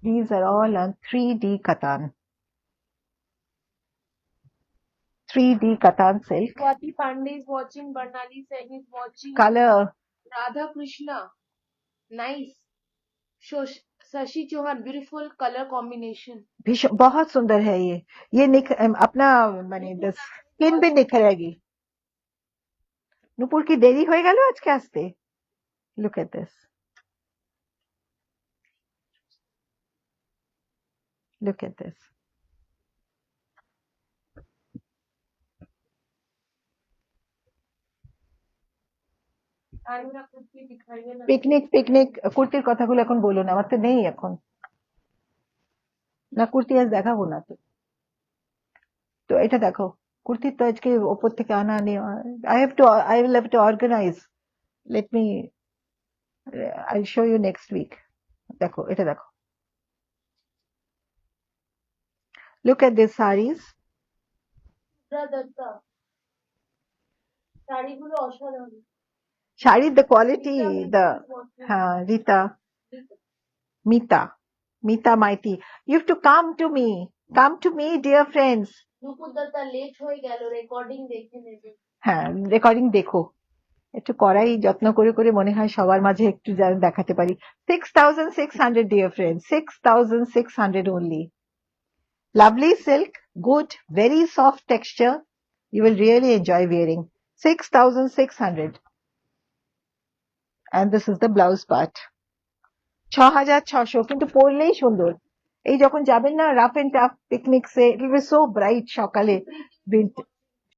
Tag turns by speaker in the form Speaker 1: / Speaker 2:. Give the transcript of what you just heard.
Speaker 1: These are all on 3D katan. 3D katan silk.
Speaker 2: Swati Pandey is watching. Barnali Sen is watching.
Speaker 1: Color.
Speaker 2: Radha Krishna. Nice. Shashi Chauhan, beautiful color combination.
Speaker 1: बहुत सुंदर है ये अपना माने skin भी निखरेगी। नुपुर की देरी हो गल आज के आसते। Look at this. Look at this. Picnic picnic কুর্তির কথাগুলো এখন বলো না, আমার তো নেই এখন। না কুর্তি আজ দেখাবো না তো। তো এটা দেখো, কুর্তি তো আজকে ওপর থেকে আনা নেই। I will have to organize. Let me, I'll show you next week. দেখো এটা দেখো। Look at these sarees.
Speaker 2: শাড়িগুলো অসাধারণ।
Speaker 1: শাড়ির the quality, the Rita, Mita Mighty. You have to come to me dear friends.
Speaker 2: নুপুর দাদা লেট হয়ে গেল, recording দেখে নেবে।
Speaker 1: হ্যাঁ, রেকর্ডিং দেখো, একটু করাই যত্ন করে করে মনে হয় সবার মাঝে একটু দেখাতে পারি। 6,600 dear friends, 6,600 only. Lovely silk, good, very soft texture. You will really enjoy wearing. 6,600. And this is the blouse part. 6,600 কিন্তু পরলেই সুন্দর। এই যখন যাবেন না রাফ এন্ড টাফ পিকনিকসে, it will be so bright সকালে।